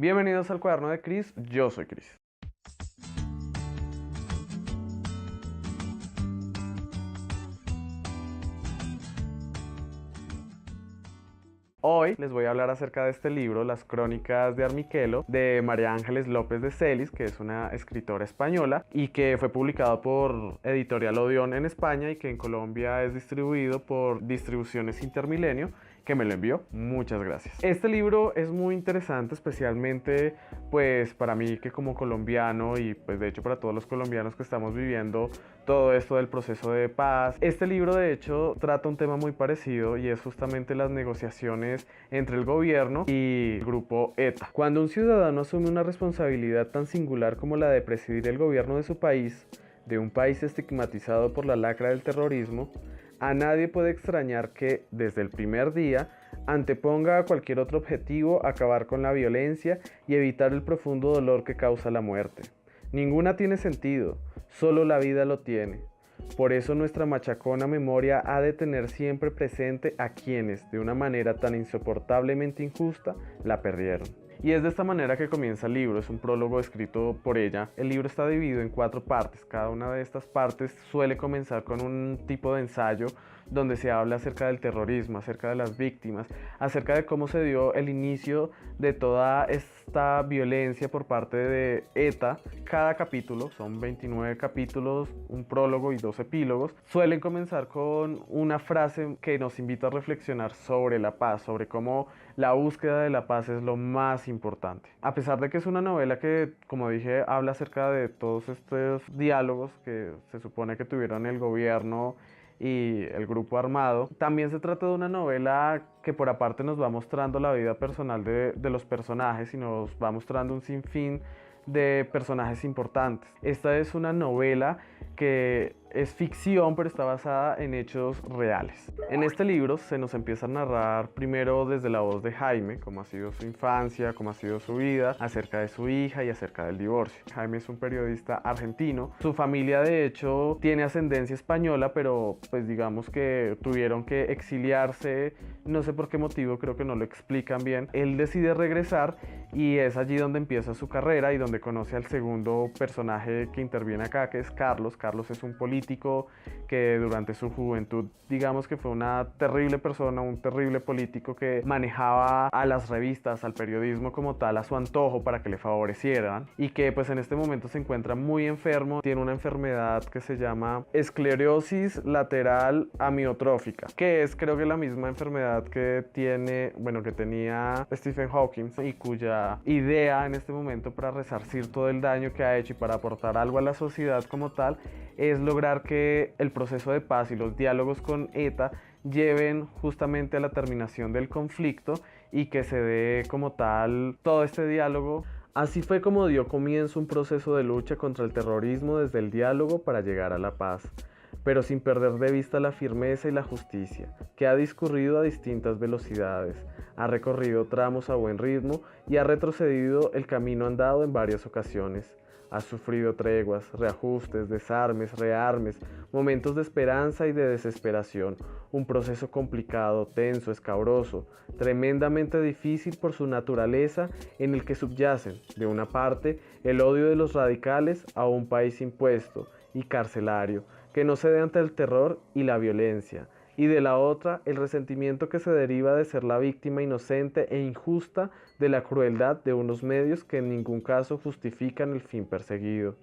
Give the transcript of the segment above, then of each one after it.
Bienvenidos al Cuaderno de Cris, yo soy Cris. Hoy les voy a hablar acerca de este libro, Las Crónicas de Armiquelo, de María Ángeles López de Celis, que es una escritora española y que fue publicado por Editorial Odeón en España y que en Colombia es distribuido por Distribuciones Intermilenio, que me lo envió. Muchas gracias. Este libro es muy interesante, especialmente pues para mí que como colombiano y pues de hecho para todos los colombianos que estamos viviendo todo esto del proceso de paz. Este libro de hecho trata un tema muy parecido y es justamente las negociaciones entre el gobierno y el grupo ETA. Cuando un ciudadano asume una responsabilidad tan singular como la de presidir el gobierno de su país, de un país estigmatizado por la lacra del terrorismo, a nadie puede extrañar que, desde el primer día, anteponga a cualquier otro objetivo acabar con la violencia y evitar el profundo dolor que causa la muerte. Ninguna tiene sentido, solo la vida lo tiene. Por eso nuestra machacona memoria ha de tener siempre presente a quienes, de una manera tan insoportablemente injusta, la perdieron. Y es de esta manera que comienza el libro, es un prólogo escrito por ella. El libro está dividido en 4 partes, cada una de estas partes suele comenzar con un tipo de ensayo donde se habla acerca del terrorismo, acerca de las víctimas, acerca de cómo se dio el inicio de toda esta violencia por parte de ETA. Cada capítulo, son 29 capítulos, un prólogo y 2 epílogos, suelen comenzar con una frase que nos invita a reflexionar sobre la paz, sobre cómo la búsqueda de la paz es lo más importante. A pesar de que es una novela que, como dije, habla acerca de todos estos diálogos que se supone que tuvieron el gobierno y el grupo armado, también se trata de una novela que por aparte nos va mostrando la vida personal de los personajes y nos va mostrando un sinfín de personajes importantes. Esta es una novela que es ficción, pero está basada en hechos reales. En este libro se nos empieza a narrar primero desde la voz de Jaime, cómo ha sido su infancia, cómo ha sido su vida, acerca de su hija y acerca del divorcio. Jaime es un periodista argentino. Su familia de hecho tiene ascendencia española, pero pues digamos que tuvieron que exiliarse, no sé por qué motivo, creo que no lo explican bien. Él decide regresar y es allí donde empieza su carrera y donde conoce al segundo personaje que interviene acá, que es Carlos. Carlos es un político que durante su juventud, digamos que fue una terrible persona, un terrible político que manejaba a las revistas, al periodismo como tal, a su antojo para que le favorecieran y que pues en este momento se encuentra muy enfermo, tiene una enfermedad que se llama esclerosis lateral amiotrófica, que es creo que la misma enfermedad que tenía Stephen Hawking y cuya idea en este momento para resarcir todo el daño que ha hecho y para aportar algo a la sociedad como tal es lograr que el proceso de paz y los diálogos con ETA lleven justamente a la terminación del conflicto y que se dé como tal todo este diálogo. Así fue como dio comienzo un proceso de lucha contra el terrorismo desde el diálogo para llegar a la paz, pero sin perder de vista la firmeza y la justicia, que ha discurrido a distintas velocidades, ha recorrido tramos a buen ritmo y ha retrocedido el camino andado en varias ocasiones. Ha sufrido treguas, reajustes, desarmes, rearmes, momentos de esperanza y de desesperación, un proceso complicado, tenso, escabroso, tremendamente difícil por su naturaleza en el que subyacen, de una parte, el odio de los radicales a un país impuesto y carcelario, que no cede ante el terror y la violencia, y de la otra el resentimiento que se deriva de ser la víctima inocente e injusta de la crueldad de unos medios que en ningún caso justifican el fin perseguido.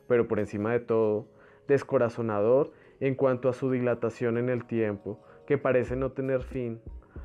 Pero por encima de todo, descorazonador en cuanto a su dilatación en el tiempo, que parece no tener fin.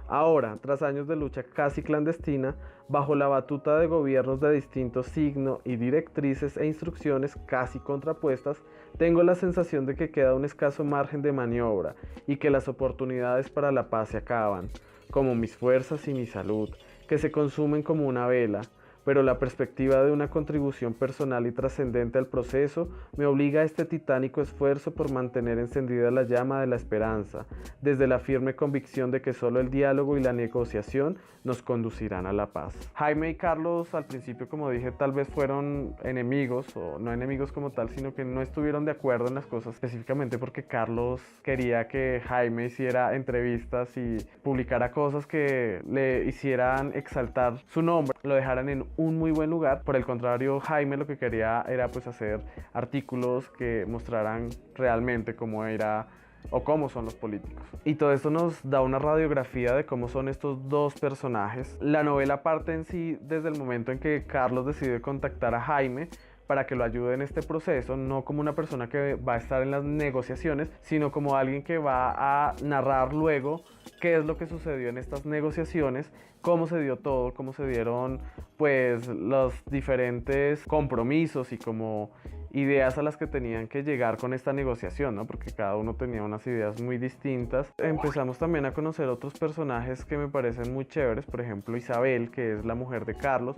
Ahora, tras años de lucha casi clandestina, bajo la batuta de gobiernos de distinto signo y directrices e instrucciones casi contrapuestas, tengo la sensación de que queda un escaso margen de maniobra y que las oportunidades para la paz se acaban, como mis fuerzas y mi salud, que se consumen como una vela, pero la perspectiva de una contribución personal y trascendente al proceso me obliga a este titánico esfuerzo por mantener encendida la llama de la esperanza, desde la firme convicción de que solo el diálogo y la negociación nos conducirán a la paz. Jaime y Carlos al principio, como dije, tal vez fueron enemigos, o no enemigos como tal, sino que no estuvieron de acuerdo en las cosas, específicamente porque Carlos quería que Jaime hiciera entrevistas y publicara cosas que le hicieran exaltar su nombre, lo dejaran en un muy buen lugar. Por el contrario, Jaime lo que quería era pues hacer artículos que mostraran realmente cómo era o cómo son los políticos. Y todo esto nos da una radiografía de cómo son estos dos personajes. La novela parte en sí desde el momento en que Carlos decide contactar a Jaime para que lo ayude en este proceso, no como una persona que va a estar en las negociaciones, sino como alguien que va a narrar luego qué es lo que sucedió en estas negociaciones, cómo se dio todo, cómo se dieron pues los diferentes compromisos y como ideas a las que tenían que llegar con esta negociación, ¿no? Porque cada uno tenía unas ideas muy distintas. Empezamos también a conocer otros personajes que me parecen muy chéveres, por ejemplo Isabel, que es la mujer de Carlos,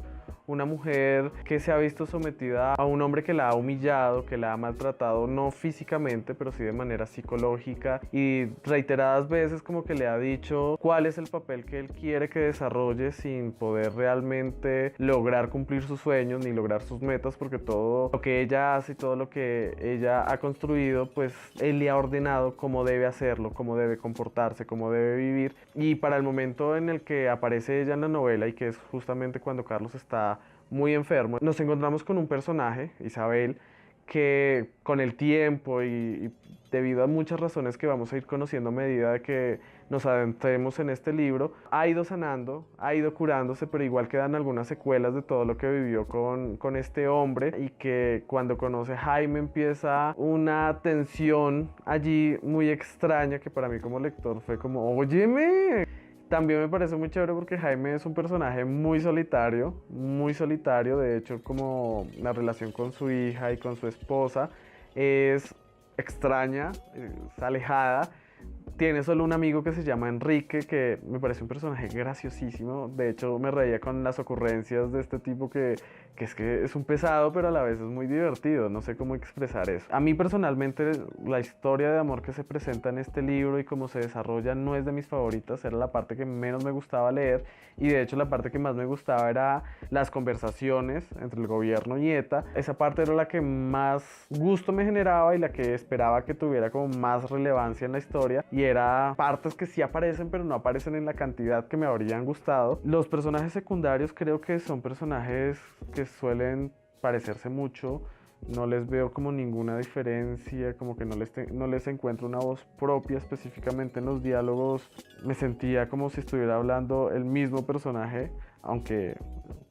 una mujer que se ha visto sometida a un hombre que la ha humillado, que la ha maltratado, no físicamente, pero sí de manera psicológica, y reiteradas veces como que le ha dicho cuál es el papel que él quiere que desarrolle sin poder realmente lograr cumplir sus sueños ni lograr sus metas, porque todo lo que ella hace y todo lo que ella ha construido, pues él le ha ordenado cómo debe hacerlo, cómo debe comportarse, cómo debe vivir. Y para el momento en el que aparece ella en la novela, y que es justamente cuando Carlos está muy enfermo, nos encontramos con un personaje, Isabel, que con el tiempo y debido a muchas razones que vamos a ir conociendo a medida de que nos adentremos en este libro, ha ido sanando, ha ido curándose, pero igual quedan algunas secuelas de todo lo que vivió con este hombre, y que cuando conoce a Jaime empieza una tensión allí muy extraña que para mí como lector fue como, óyeme. También me parece muy chévere porque Jaime es un personaje muy solitario, de hecho como la relación con su hija y con su esposa es extraña, es alejada. Tiene solo un amigo que se llama Enrique, que me parece un personaje graciosísimo. De hecho, me reía con las ocurrencias de este tipo que es un pesado, pero a la vez es muy divertido. No sé cómo expresar eso. A mí personalmente, la historia de amor que se presenta en este libro y cómo se desarrolla no es de mis favoritas. Era la parte que menos me gustaba leer. Y de hecho, la parte que más me gustaba era las conversaciones entre el gobierno y ETA. Esa parte era la que más gusto me generaba y la que esperaba que tuviera como más relevancia en la historia. Y era partes que sí aparecen, pero no aparecen en la cantidad que me habrían gustado. Los personajes secundarios creo que son personajes que suelen parecerse mucho. No les veo como ninguna diferencia, como que no les encuentro una voz propia específicamente en los diálogos. Me sentía como si estuviera hablando el mismo personaje, aunque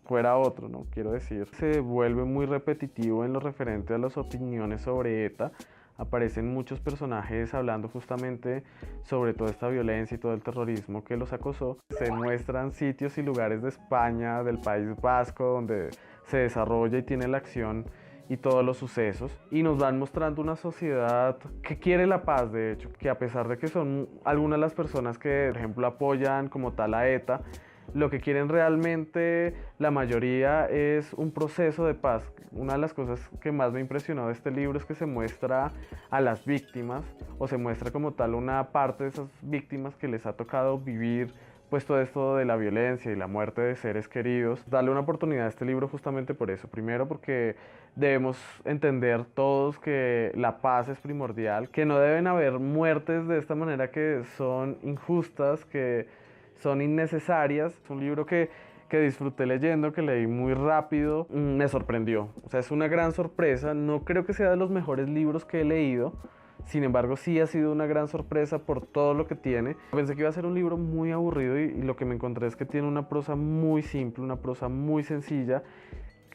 fuera otro, ¿no? Quiero decir, se vuelve muy repetitivo en lo referente a las opiniones sobre ETA. Aparecen muchos personajes hablando justamente sobre toda esta violencia y todo el terrorismo que los acosó. Se muestran sitios y lugares de España, del País Vasco, donde se desarrolla y tiene la acción y todos los sucesos, y nos van mostrando una sociedad que quiere la paz, de hecho, que a pesar de que son algunas de las personas que, por ejemplo, apoyan como tal a ETA, lo que quieren realmente la mayoría es un proceso de paz. Una de las cosas que más me impresionó de este libro es que se muestra a las víctimas, o se muestra como tal una parte de esas víctimas que les ha tocado vivir pues todo esto de la violencia y la muerte de seres queridos. Darle una oportunidad a este libro justamente por eso. Primero porque debemos entender todos que la paz es primordial, que no deben haber muertes de esta manera que son injustas, que son innecesarias. Es un libro que disfruté leyendo, que leí muy rápido, me sorprendió. O sea, es una gran sorpresa. No creo que sea de los mejores libros que he leído. Sin embargo, sí ha sido una gran sorpresa por todo lo que tiene. Pensé que iba a ser un libro muy aburrido y lo que me encontré es que tiene una prosa muy simple, una prosa muy sencilla,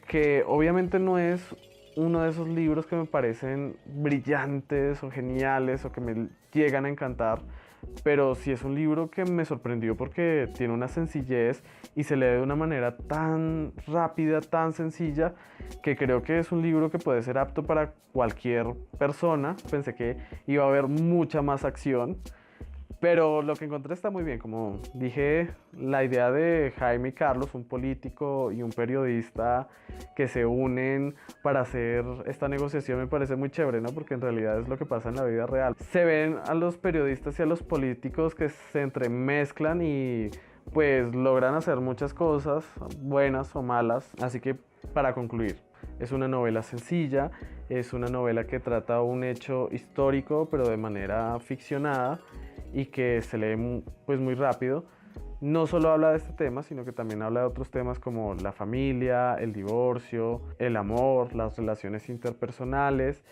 que obviamente no es uno de esos libros que me parecen brillantes o geniales o que me llegan a encantar, pero sí es un libro que me sorprendió porque tiene una sencillez y se lee de una manera tan rápida, tan sencilla, que creo que es un libro que puede ser apto para cualquier persona. Pensé que iba a haber mucha más acción, pero lo que encontré está muy bien. Como dije, la idea de Jaime y Carlos, un político y un periodista que se unen para hacer esta negociación, me parece muy chévere, ¿no? Porque en realidad es lo que pasa en la vida real. Se ven a los periodistas y a los políticos que se entremezclan y pues logran hacer muchas cosas, buenas o malas. Así que para concluir, es una novela sencilla, es una novela que trata un hecho histórico pero de manera ficcionada y que se lee pues muy rápido. no solo habla de este tema, sino que también habla de otros temas como la familia, el divorcio, el amor, las relaciones interpersonales,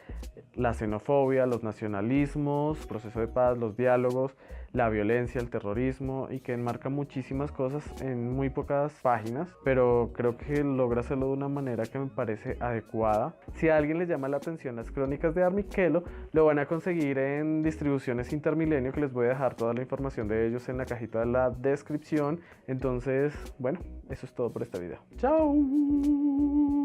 la xenofobia, los nacionalismos, proceso de paz, los diálogos, la violencia, el terrorismo, y que enmarca muchísimas cosas en muy pocas páginas, pero creo que logra hacerlo de una manera que me parece adecuada. Si a alguien le llama la atención las crónicas de Armiquelo, lo van a conseguir en Distribuciones Intermilenio, que les voy a dejar toda la información de ellos en la cajita de la descripción. Entonces, bueno, eso es todo por este video. ¡Chao!